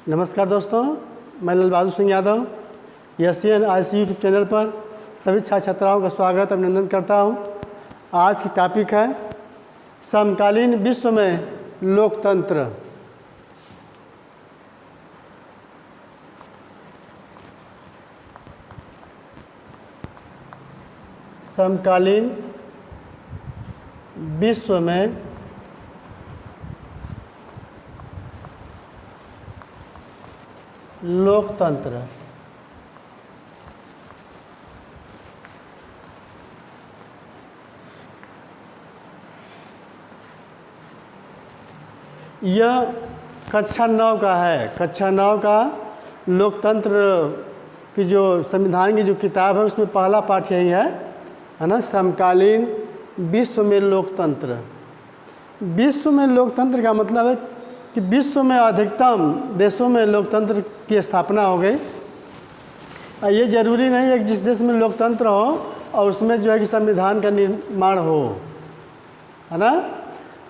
नमस्कार दोस्तों, मैं Lal Bahadur Singh Yadav Asian IC YouTube channel पर सभी छात्र छात्राओं का स्वागत अभिनंदन करता हूं। आज की टॉपिक है समकालीन विश्व में लोकतंत्र। समकालीन विश्व में लोकतंत्र। यह कक्षा 9 का है। कक्षा 9 का लोकतंत्र की जो संविधान की जो किताब है उसमें पहला पाठ यही है ना, समकालीन विश्व में लोकतंत्र। विश्व में लोकतंत्र का मतलब है कि विश्व में अधिकतम देशों में लोकतंत्र की स्थापना हो गई। ये जरूरी नहीं है कि जिस देश में लोकतंत्र हो और उसमें जो है कि संविधान का निर्माण हो, है ना।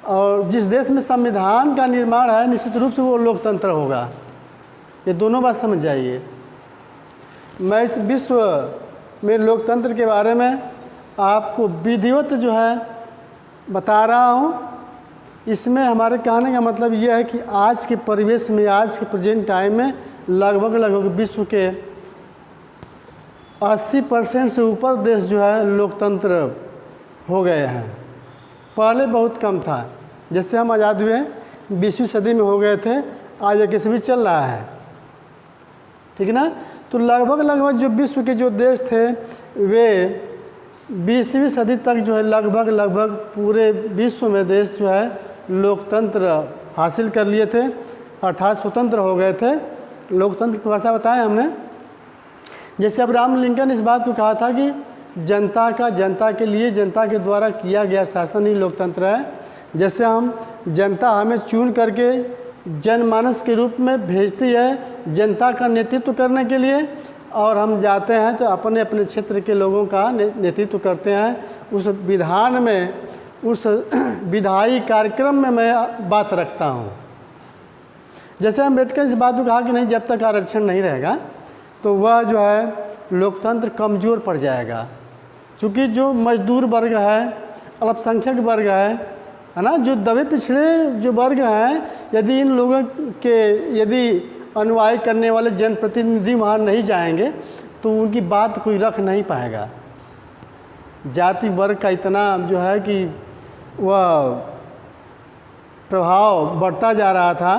और जिस देश में संविधान का निर्माण है निश्चित रूप से वो लोकतंत्र होगा। ये दोनों बात समझ जाइए। मैं इस विश्व में लोकतंत्र के बारे में आपको विधिवत जो है बता रहा हूँ। इसमें हमारे कहने का मतलब यह है कि आज के परिवेश में, आज के प्रेजेंट टाइम में लगभग विश्व के 80% से ऊपर देश जो है लोकतंत्र हो गए हैं। पहले बहुत कम था। जैसे हम आज़ाद हुए 20वीं सदी में हो गए थे, आज 21वीं चल रहा है, ठीक है ना। तो लगभग जो विश्व के जो देश थे वे 20वीं सदी तक जो है लगभग पूरे विश्व में देश जो है लोकतंत्र हासिल कर लिए थे, अर्थात स्वतंत्र हो गए थे। लोकतंत्र की भाषा बताया हमने। जैसे अब्राहम लिंकन इस बात को कहा था कि जनता के लिए, जनता के द्वारा किया गया शासन ही लोकतंत्र है। जैसे जनता हमें चुन करके जनमानस के रूप में भेजती है जनता का नेतृत्व करने के लिए, और हम जाते हैं तो अपने अपने क्षेत्र के लोगों का नेतृत्व करते हैं। उस विधान में, उस विधायी कार्यक्रम में मैं बात रखता हूँ। जैसे अम्बेडकर इस बात को कहा कि नहीं, जब तक आरक्षण नहीं रहेगा तो वह जो है लोकतंत्र कमज़ोर पड़ जाएगा। क्योंकि जो मजदूर वर्ग है, अल्पसंख्यक वर्ग है ना, जो दबे पिछड़े जो वर्ग हैं, यदि इन लोगों के अनुयायी करने वाले जनप्रतिनिधि वहाँ नहीं जाएंगे तो उनकी बात कोई रख नहीं पाएगा। जाति वर्ग का इतना जो है कि वह प्रभाव बढ़ता जा रहा था,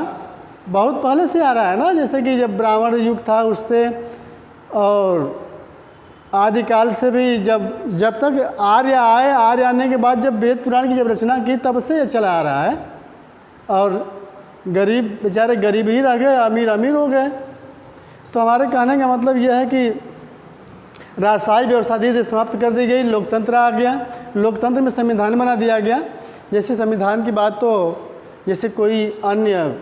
बहुत पहले से आ रहा है ना। जैसे कि जब ब्राह्मण युग था उससे, और आदिकाल से भी जब तक आर्य आए, आर्य आने के बाद जब वेद पुराण की जब रचना की तब से ये चला आ रहा है। और गरीब बेचारे गरीब ही रह गए, अमीर अमीर हो गए। तो हमारे कहने का मतलब यह है कि राजशाही व्यवस्था धीरे धीरे समाप्त कर दी गई, लोकतंत्र आ गया। लोकतंत्र में संविधान बना दिया गया। जैसे संविधान की बात तो जैसे कोई अन्य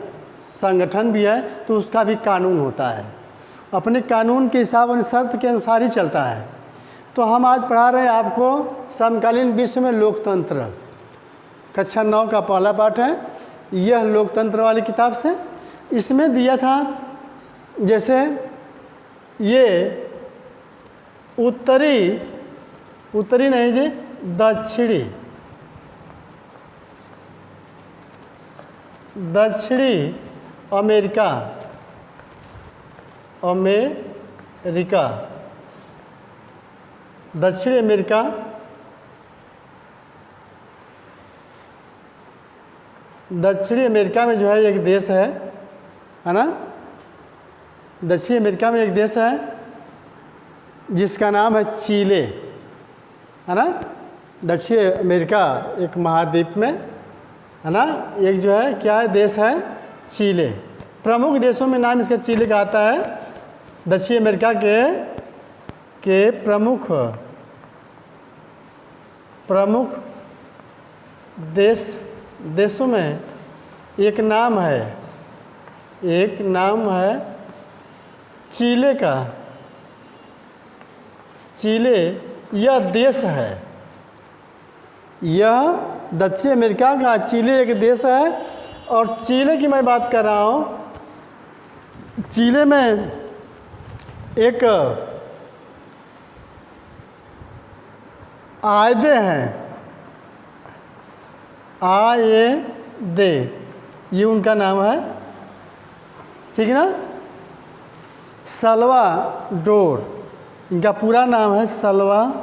संगठन भी है तो उसका भी कानून होता है, अपने कानून के हिसाब और शर्त के अनुसार ही चलता है। तो हम आज पढ़ा रहे हैं आपको समकालीन विश्व में लोकतंत्र। कक्षा 9 का पहला पाठ है। यह लोकतंत्र वाली किताब से इसमें दिया था, जैसे ये उत्तरी नहीं जी, दक्षिणी अमेरिका, दक्षिणी अमेरिका, दक्षिणी अमेरिका में जो है एक देश है ना। दक्षिणी अमेरिका में एक देश है जिसका नाम है चिले, है ना। दक्षिण अमेरिका एक महाद्वीप में, है ना, एक जो है क्या है देश है चिले। प्रमुख देशों में नाम इसका चिले का आता है। दक्षिण अमेरिका के प्रमुख देशों में एक नाम है चिले का। चिले यह देश है, यह दक्षिण अमेरिका का चिले एक देश है। और चिले की मैं बात कर रहा हूँ चीले में एक आयदे हैं, आयदे, ये उनका नाम है, ठीक है ना। सल्वाडोर, इनका पूरा नाम है सल्वाडोर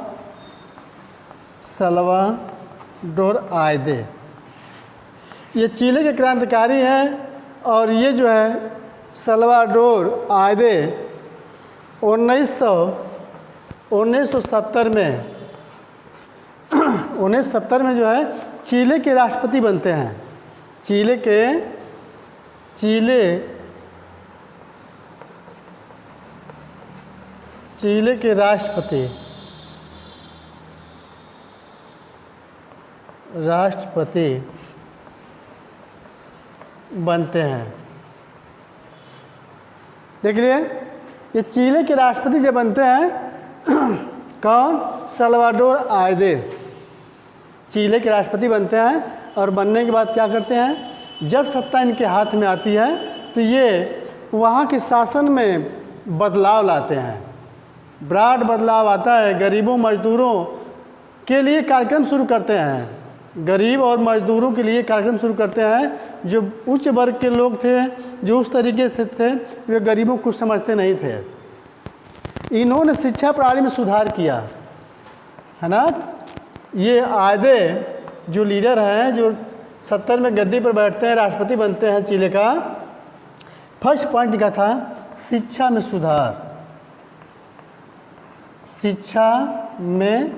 आयदे। ये चिली के क्रांतिकारी हैं और ये जो है सल्वाडोर आयदे 1970 में जो है चिली के राष्ट्रपति बनते हैं। चिली के राष्ट्रपति बनते हैं। देख लिए, ये चिली के राष्ट्रपति जब बनते हैं कौन? सल्वाडोर आयदे चिली के राष्ट्रपति बनते हैं। और बनने के बाद क्या करते हैं, जब सत्ता इनके हाथ में आती है तो ये वहाँ के शासन में बदलाव लाते हैं। ब्राड बदलाव आता है, गरीबों मजदूरों के लिए कार्यक्रम शुरू करते हैं। गरीब और मजदूरों के लिए कार्यक्रम शुरू करते हैं। जो उच्च वर्ग के लोग थे, जो उस तरीके से थे, वे गरीबों को समझते नहीं थे। इन्होंने शिक्षा प्रणाली में सुधार किया, है ना। ये आयदे जो लीडर हैं, जो 70 में गद्दी पर बैठते हैं, राष्ट्रपति बनते हैं चिली का, फर्स्ट पॉइंट लिखा था शिक्षा में सुधार। शिक्षा में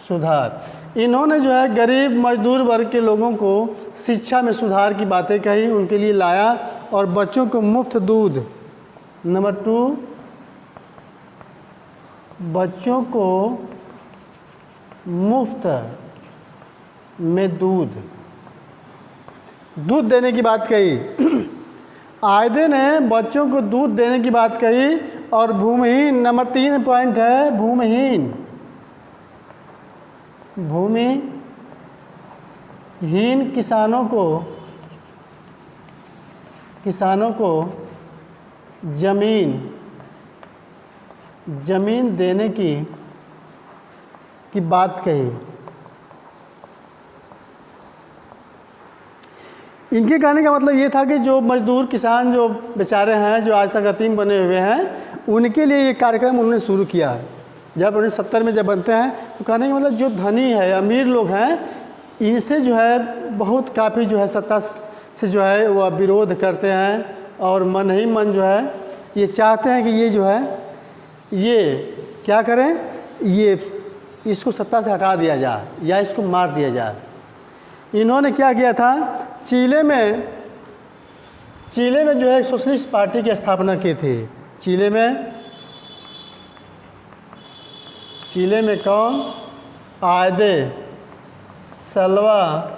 सुधार। इन्होंने जो है गरीब मजदूर वर्ग के लोगों को शिक्षा में सुधार की बातें कही, उनके लिए लाया। और बच्चों को मुफ्त दूध, नंबर 2, बच्चों को मुफ्त में दूध देने की बात कही। आयदे ने बच्चों को दूध देने की बात कही। और भूमिहीन, नंबर 3 पॉइंट है भूमिहीन किसानों को जमीन देने की बात कही। इनके कहने का मतलब ये था कि जो मजदूर किसान जो बेचारे हैं, जो आज तक यतीम बने हुए हैं, उनके लिए ये कार्यक्रम उन्होंने शुरू किया। जब 1970 में जब बनते हैं तो कहने का मतलब जो धनी है, अमीर लोग हैं, इनसे जो है बहुत काफ़ी जो है सत्ता से जो है वह विरोध करते हैं। और मन ही मन जो है ये चाहते हैं कि ये जो है ये क्या करें, ये इसको सत्ता से हटा दिया जाए या इसको मार दिया जाए। इन्होंने क्या किया था, चिली में जो है सोशलिस्ट पार्टी की स्थापना की थी। चिली में कौन? आयदे, सल्वाडोर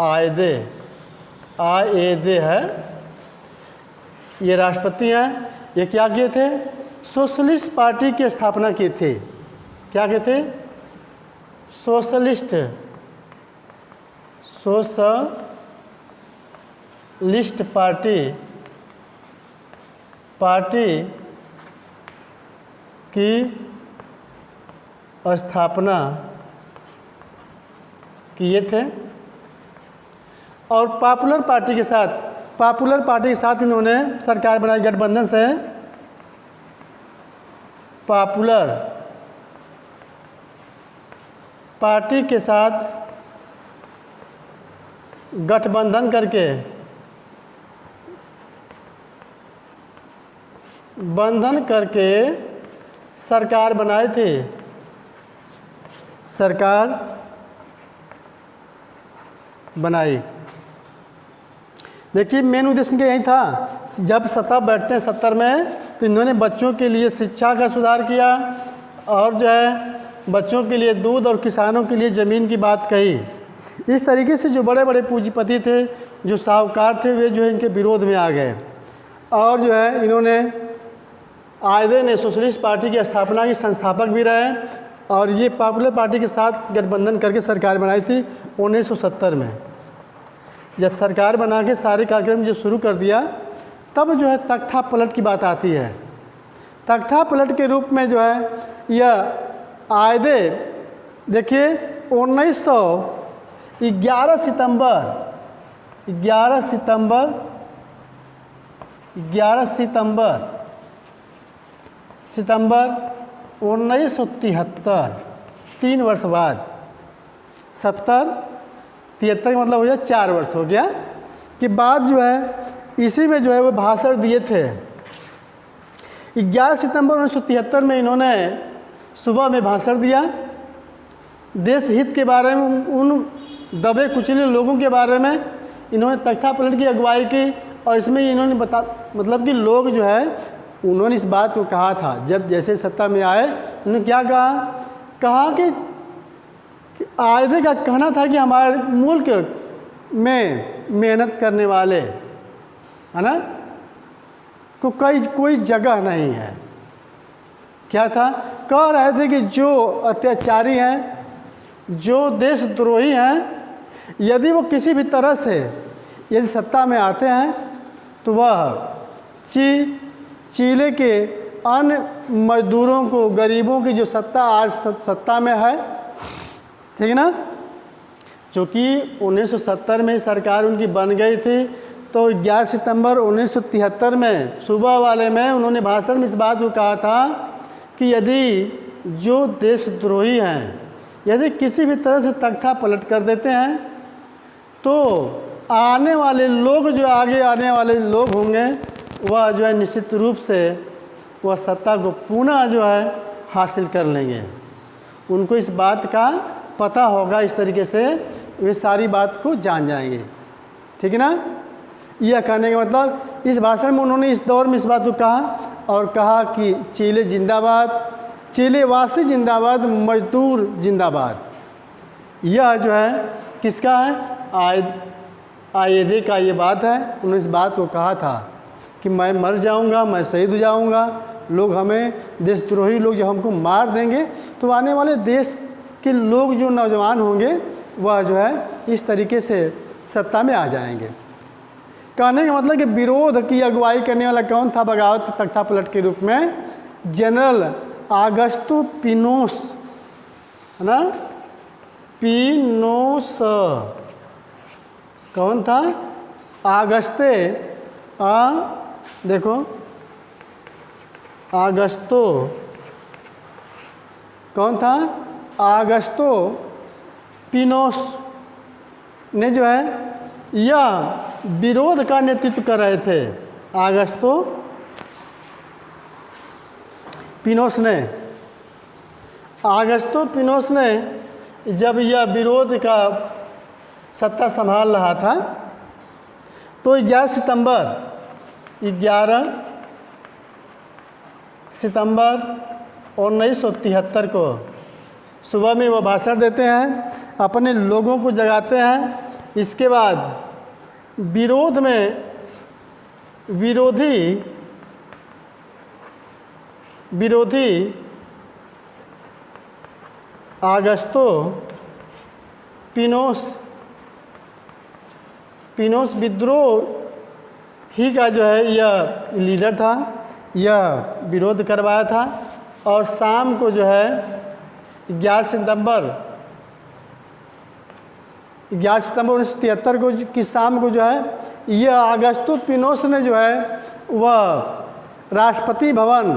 आयदे है, ये राष्ट्रपति हैं। ये क्या किए थे? सोशलिस्ट पार्टी की स्थापना की थी। क्या किए थे? सोशलिस्ट पार्टी की स्थापना किए थे। और पॉपुलर पार्टी के साथ इन्होंने सरकार बनाई गठबंधन से। पॉपुलर पार्टी के साथ गठबंधन करके सरकार बनाई थी। सरकार बनाई। देखिए मेन उद्देश्य इनका यही था। जब सत्ता बैठते हैं 70 में, तो इन्होंने बच्चों के लिए शिक्षा का सुधार किया और जो है बच्चों के लिए दूध और किसानों के लिए ज़मीन की बात कही। इस तरीके से जो बड़े बड़े पूंजीपति थे, जो साहूकार थे, वे जो है इनके विरोध में आ गए। और जो है इन्होंने आयदे ने सोशलिस्ट पार्टी की स्थापना की संस्थापक भी रहे और ये पॉपुलर पार्टी के साथ गठबंधन करके सरकार बनाई थी 1970 में। जब सरकार बना के सारे कार्यक्रम जो शुरू कर दिया, तब जो है तख्ता पलट की बात आती है। तख्ता पलट के रूप में जो है यह आयदे देखिए 11 सितंबर 1973, 3 वर्ष बाद, 73 का मतलब हो गया 4 वर्ष हो गया के बाद जो है इसी में जो है वो भाषण दिए थे। 11 सितंबर 1973 में इन्होंने सुबह में भाषण दिया, देश हित के बारे में, उन दबे कुचले लोगों के बारे में इन्होंने तख्ता पलट की अगुवाई की। और इसमें इन्होंने मतलब कि लोग जो है उन्होंने इस बात को कहा था, जब जैसे सत्ता में आए उन्होंने क्या कहा कि आयदे का कहना था कि हमारे मुल्क में मेहनत करने वाले है ना को कोई जगह नहीं है। क्या था, कह रहे थे कि जो अत्याचारी हैं, जो देशद्रोही हैं, यदि वो किसी भी तरह से यदि सत्ता में आते हैं तो वह चिले के अन्य मजदूरों को, गरीबों की जो सत्ता आज सत्ता में है, ठीक है ना, जो कि 1970 में सरकार उनकी बन गई थी, तो 11 सितंबर 1973 में सुबह वाले में उन्होंने भाषण में इस बात को कहा था कि यदि जो देशद्रोही हैं यदि किसी भी तरह से तख्ता पलट कर देते हैं तो आने वाले लोग, जो आगे आने वाले लोग होंगे, वह जो है निश्चित रूप से वह सत्ता को पुनः जो है हासिल कर लेंगे। उनको इस बात का पता होगा, इस तरीके से वे सारी बात को जान जाएंगे, ठीक है ना। यह कहने का मतलब इस भाषण में उन्होंने इस दौर में इस बात को कहा और कहा कि चिले जिंदाबाद, चिलेवासी जिंदाबाद, मजदूर जिंदाबाद। यह जो है किसका है, आयदे का ये बात है। उन्होंने इस बात को कहा था कि मैं मर जाऊंगा, मैं शहीद हो जाऊंगा, लोग हमें, देशद्रोही लोग जब हमको मार देंगे तो आने वाले देश के लोग, जो नौजवान होंगे, वह जो है इस तरीके से सत्ता में आ जाएंगे। कहने का मतलब कि विरोध की अगुवाई करने वाला कौन था बगावत तख्ता पलट के रूप में? जनरल आगस्तो पिनोस, है ना, पिनोस। कौन था? आगस्ते, देखो आगस्तो कौन था? आगस्तो पिनोस ने जो है यह विरोध का नेतृत्व कर रहे थे। आगस्तो पिनोस ने जब यह विरोध का सत्ता संभाल रहा था तो 11 सितंबर 1973 को सुबह में वो भाषण देते हैं, अपने लोगों को जगाते हैं। इसके बाद विरोधी आगस्तो पिनोस विद्रोह ही का जो है यह लीडर था, यह विरोध करवाया था। और शाम को जो है 11 सितंबर 1973 को की शाम को जो है यह आगस्तो पिनोस ने जो है वह राष्ट्रपति भवन,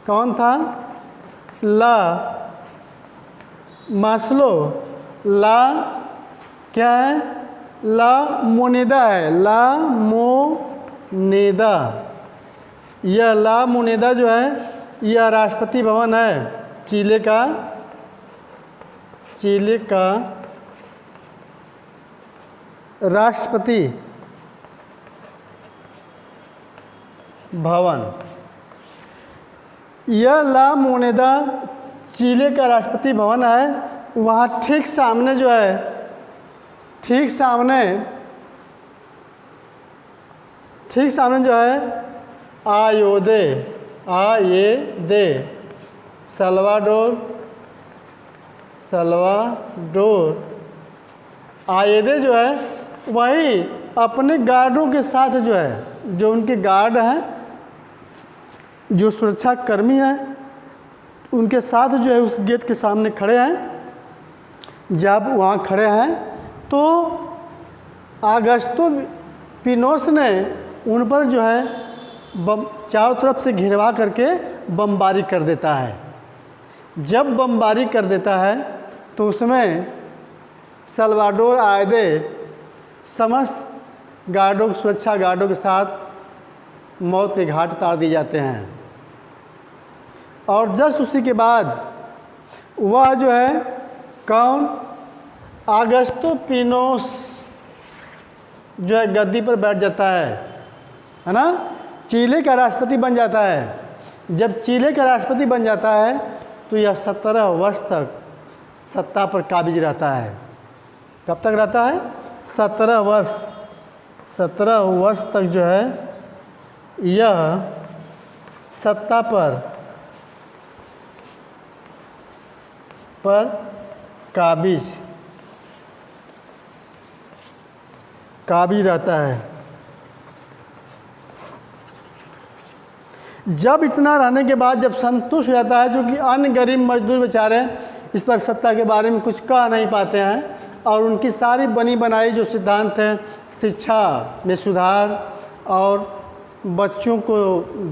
कौन था? ला मास्लो, क्या है? ला मोनेदा है, ला मोनेदा। यह ला मोनेदा जो है यह राष्ट्रपति भवन है चिले का राष्ट्रपति भवन। यह ला मोनेदा चिले का राष्ट्रपति भवन है। वहाँ ठीक सामने जो है, आयेदे सल्वाडोर आयेदे जो है वही अपने गार्डों के साथ जो है, जो उनके गार्ड हैं, जो सुरक्षा कर्मी हैं, उनके साथ जो है उस गेट के सामने खड़े हैं। जब वहाँ खड़े हैं तो आगस्तो पिनोस ने उन पर जो है चारों तरफ से घिरवा करके बमबारी कर देता है। जब बमबारी कर देता है तो उसमें सल्वाडोर आयदे समस्त गार्डों, सुरक्षा गार्डों के साथ मौत के घाट उतार दिए जाते हैं। और जस्ट उसी के बाद वह जो है कौन, आगस्तो पिनोस जो है गद्दी पर बैठ जाता है ना, चिली का राष्ट्रपति बन जाता है। जब चिली का राष्ट्रपति बन जाता है तो यह 17 वर्ष तक सत्ता पर काबिज रहता है। कब तक रहता है? 17 वर्ष। 17 वर्ष तक जो है यह सत्ता पर काबिज रहता है। जब इतना रहने के बाद जब संतुष्ट हो जाता है, जो कि अन्य गरीब मजदूर बेचारे इस पर सत्ता के बारे में कुछ कह नहीं पाते हैं, और उनकी सारी बनी बनाई जो सिद्धांत हैं, शिक्षा में सुधार और बच्चों को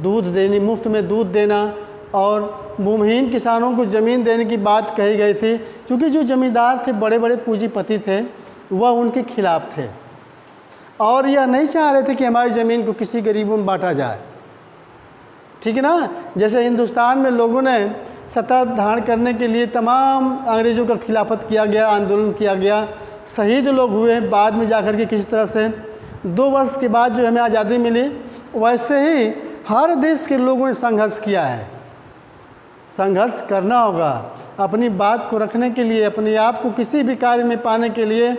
दूध देनी, मुफ्त में दूध देना, और भूमिहीन किसानों को ज़मीन देने की बात कही गई थी। क्योंकि जो ज़मींदार थे, बड़े बड़े पूंजीपति थे, वह उनके खिलाफ थे और यह नहीं चाह रहे थे कि हमारी ज़मीन को किसी गरीबों में बांटा जाए। ठीक है ना। जैसे हिंदुस्तान में लोगों ने सत्ता धारण करने के लिए तमाम अंग्रेज़ों का खिलाफत किया गया, आंदोलन किया गया, शहीद लोग हुए, बाद में जाकर के किसी तरह से 2 वर्ष के बाद जो हमें आज़ादी मिली, वैसे ही हर देश के लोगों ने संघर्ष किया है। संघर्ष करना होगा अपनी बात को रखने के लिए, अपने आप को किसी भी कार्य में पाने के लिए,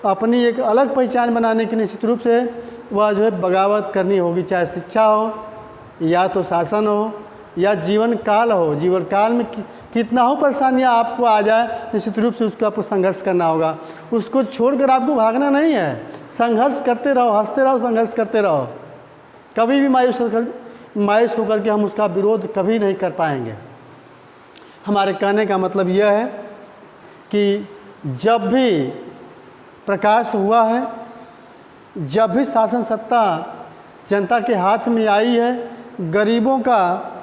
अपनी एक अलग पहचान बनाने के निश्चित रूप से वह जो है बगावत करनी होगी। चाहे शिक्षा हो, या तो शासन हो, या जीवन काल हो। जीवन काल में कितना हो परेशानियाँ आपको आ जाए, निश्चित रूप से उसको आपको संघर्ष करना होगा। उसको छोड़कर आपको भागना नहीं है। संघर्ष करते रहो, हंसते रहो, संघर्ष करते रहो। कभी भी मायूस होकर के हम उसका विरोध कभी नहीं कर पाएंगे। हमारे कहने का मतलब यह है कि जब भी प्रकाश हुआ है, जब भी शासन सत्ता जनता के हाथ में आई है, गरीबों का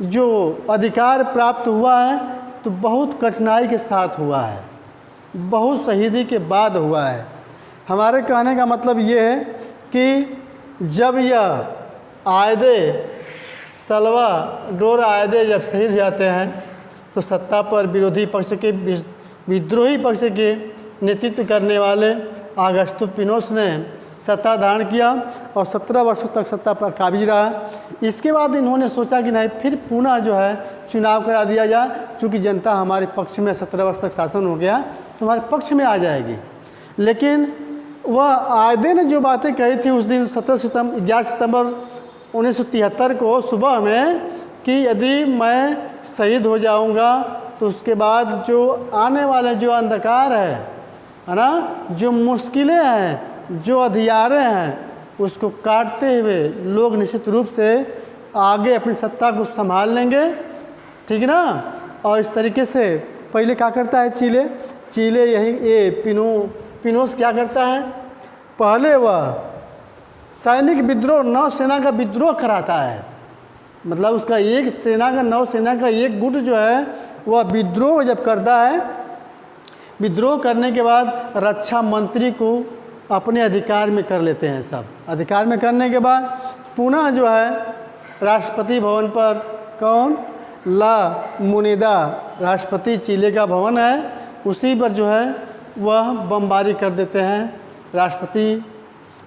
जो अधिकार प्राप्त हुआ है तो बहुत कठिनाई के साथ हुआ है, बहुत शहीदी के बाद हुआ है। हमारे कहने का मतलब ये है कि जब यह आयदे सल्वाडोर आयदे जब शहीद जाते हैं तो सत्ता पर विरोधी पक्ष के, विद्रोही पक्ष के नेतृत्व करने वाले आगस्तो पिनोस ने सत्ता धारण किया और 17 वर्षों तक सत्ता पर काबिज रहा। इसके बाद इन्होंने सोचा कि नहीं, फिर पुनः जो है चुनाव करा दिया जाए, चूँकि जनता हमारे पक्ष में 17 वर्ष तक शासन हो गया तो हमारे पक्ष में आ जाएगी। लेकिन वह आयदे ने जो बातें कही थी उस दिन 11 सितंबर 1973 को सुबह में, कि यदि मैं शहीद हो जाऊंगा तो उसके बाद जो आने वाले जो अंधकार है ना, जो मुश्किलें हैं, जो अधियारे हैं, उसको काटते हुए लोग निश्चित रूप से आगे अपनी सत्ता को संभाल लेंगे। ठीक है ना। और इस तरीके से पहले क्या करता है चिले यही पिनोस क्या करता है, पहले वह सैनिक विद्रोह, नौसेना का विद्रोह कराता है। मतलब उसका एक सेना का, नौसेना का एक गुट जो है वह विद्रोह जब करता है, विद्रोह करने के बाद रक्षा मंत्री को अपने अधिकार में कर लेते हैं। सब अधिकार में करने के बाद पुनः जो है राष्ट्रपति भवन पर, कौन, ला मोनेदा राष्ट्रपति चिले का भवन है, उसी पर जो है वह बमबारी कर देते हैं। राष्ट्रपति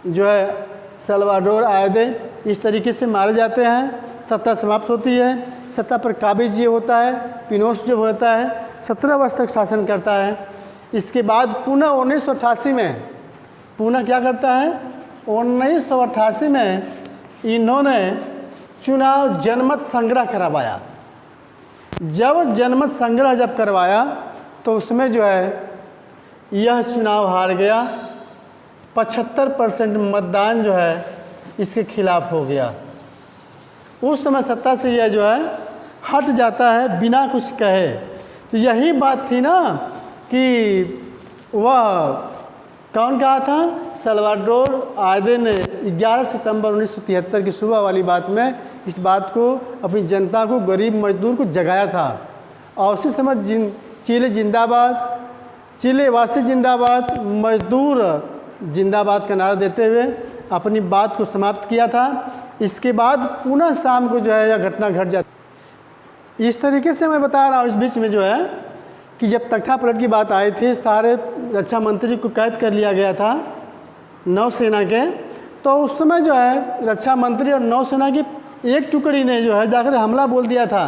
जो है सल्वाडोर आयदे इस तरीके से मारे जाते हैं। सत्ता समाप्त होती है। सत्ता पर काबिज ये होता है, पिनोस जो होता है 17 वर्ष तक शासन करता है। इसके बाद पुनः 1988 में पुनः क्या करता है, 1988 में इन्होंने चुनाव जनमत संग्रह करवाया। जब जनमत संग्रह जब करवाया तो उसमें जो है यह चुनाव हार गया 75% मतदान जो है इसके खिलाफ हो गया। उस समय सत्ता से यह जो है हट जाता है बिना कुछ कहे। तो यही बात थी ना कि वह कौन कहा था, सल्वाडोर आयदे ने 11 सितंबर 1973 की सुबह वाली बात में इस बात को अपनी जनता को, गरीब मजदूर को जगाया था। और उसी समय चिले जिंदाबाद, चिले वासी जिंदाबाद, मजदूर जिंदाबाद का नारा देते हुए अपनी बात को समाप्त किया था। इसके बाद पुनः शाम को जो है यह घटना घट जाती। इस तरीके से मैं बता रहा हूँ इस बीच में जो है कि जब तख्ता पलट की बात आई थी, सारे रक्षा मंत्री को कैद कर लिया गया था नौसेना के। तो उस समय जो है रक्षा मंत्री और नौसेना की एक टुकड़ी ने जो है जाकर हमला बोल दिया था।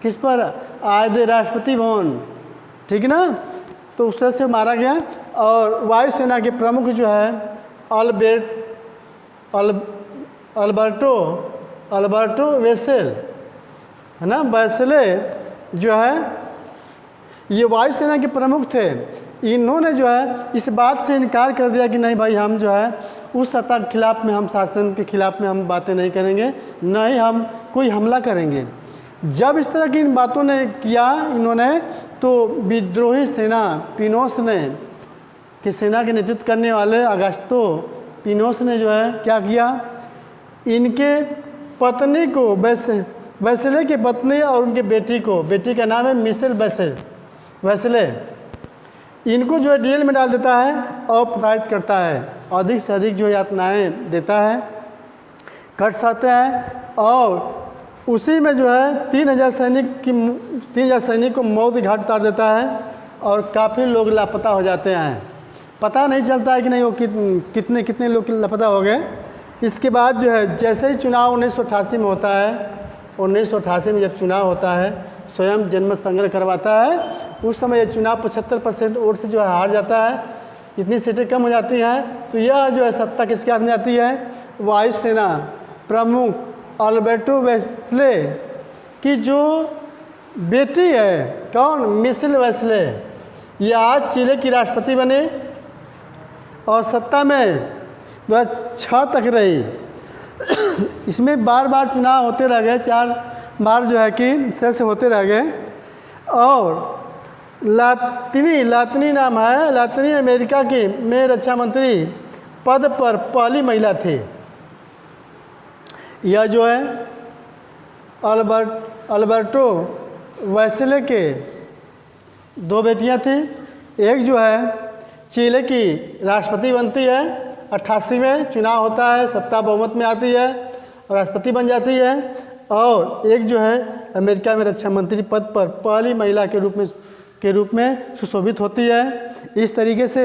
किस पर? आयदे राष्ट्रपति भवन, ठीक ना। तो उस तरह से मारा गया। और वायुसेना के प्रमुख जो है अल्बर्टो वेसेल है ना, वेसेले जो है ये वायुसेना के प्रमुख थे। इन्होंने जो है इस बात से इनकार कर दिया कि नहीं भाई, हम जो है उस सत्ता के खिलाफ में, हम शासन के खिलाफ में हम बातें नहीं करेंगे, न ही हम कोई हमला करेंगे। जब इस तरह की इन बातों ने किया इन्होंने, तो विद्रोही सेना पिनोस ने कि सेना के नेतृत्व करने वाले अगस्तो पिनोस ने जो है क्या किया, इनके पत्नी को, वेसेले की पत्नी और उनके बेटी को, बेटी का नाम है मिशेल वेसेले, इनको जो है जेल में डाल देता है और प्रताड़ित करता है। अधिक से अधिक जो यातनाएं देता है, कट सकते हैं। और उसी में जो है 3000 सैनिक को मौत के घाट उतार देता है और काफ़ी लोग लापता हो जाते हैं। पता नहीं चलता है कि नहीं वो कितने लोग लापता हो गए। इसके बाद जो है जैसे ही चुनाव 1988 में होता है, 1988 में जब चुनाव होता है, स्वयं जनमत संग्रह करवाता है। उस समय ये चुनाव 75% वोट से जो है हार जाता है, इतनी सीटें कम हो जाती हैं। तो यह जो है सत्ता किसके हाथ में जाती है, वायुसेना प्रमुख अल्बर्टो वेस्ले की जो बेटी है, कौन, मिशेल वेस्ले, ये आज चिले की राष्ट्रपति बने और सत्ता में 2006 तक रही। इसमें बार बार चुनाव होते रह गए, 4 बार जो है कि इस तरह से होते रह गए। और लातिनी नाम है, लातिनी अमेरिका की में रक्षा मंत्री पद पर पहली महिला थी। यह जो है अल्बर्टो वेसेले के 2 बेटियां थी। एक जो है चिले की राष्ट्रपति बनती है, 88 में चुनाव होता है, सत्ता बहुमत में आती है और राष्ट्रपति बन जाती है। और एक जो है अमेरिका में रक्षा मंत्री पद पर पहली महिला के रूप में सुशोभित होती है। इस तरीके से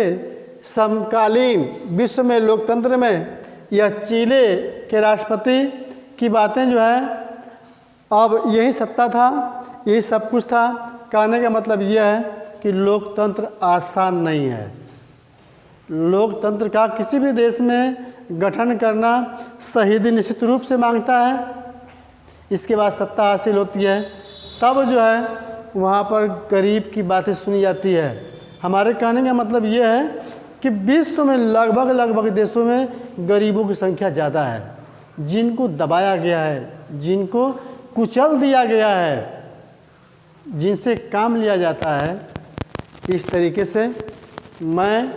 समकालीन विश्व में लोकतंत्र में यह चिले के राष्ट्रपति की बातें जो है, अब यही सत्ता था, यही सब कुछ था। कहने का मतलब यह है कि लोकतंत्र आसान नहीं है। लोकतंत्र का किसी भी देश में गठन करना शहीदी निश्चित रूप से मांगता है। इसके बाद सत्ता हासिल होती है, तब जो है वहाँ पर गरीब की बातें सुनी जाती है। हमारे कहने का मतलब ये है कि विश्व में लगभग देशों में गरीबों की संख्या ज़्यादा है, जिनको दबाया गया है, जिनको कुचल दिया गया है, जिनसे काम लिया जाता है। इस तरीके से मैं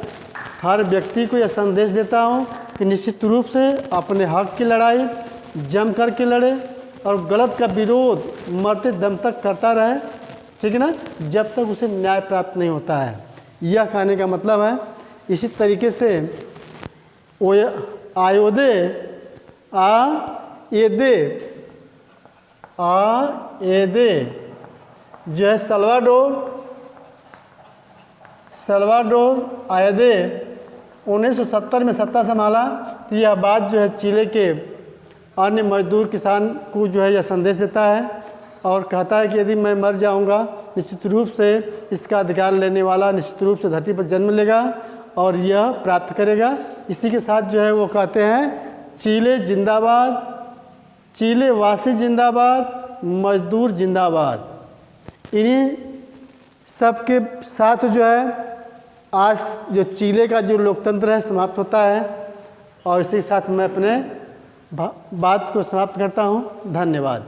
हर व्यक्ति को यह संदेश देता हूँ कि निश्चित रूप से अपने हक की लड़ाई जम कर के लड़े और गलत का विरोध मरते दम तक करता रहे, ठीक है ना, जब तक उसे न्याय प्राप्त नहीं होता है। यह कहने का मतलब है। इसी तरीके से आयदे जो है सल्वाडोर आयदे 1970 में सत्ता संभाला। तो यह बात जो है चिले के अन्य मजदूर किसान को जो है यह संदेश देता है और कहता है कि यदि मैं मर जाऊंगा, निश्चित रूप से इसका अधिकार लेने वाला निश्चित रूप से धरती पर जन्म लेगा और यह प्राप्त करेगा। इसी के साथ जो है वो कहते हैं चिले जिंदाबाद, चिले वासी जिंदाबाद, मजदूर जिंदाबाद। इन्हीं सब के साथ जो है आज जो चिले का जो लोकतंत्र है समाप्त होता है और इसी के साथ मैं अपने बात को समाप्त करता हूँ। धन्यवाद।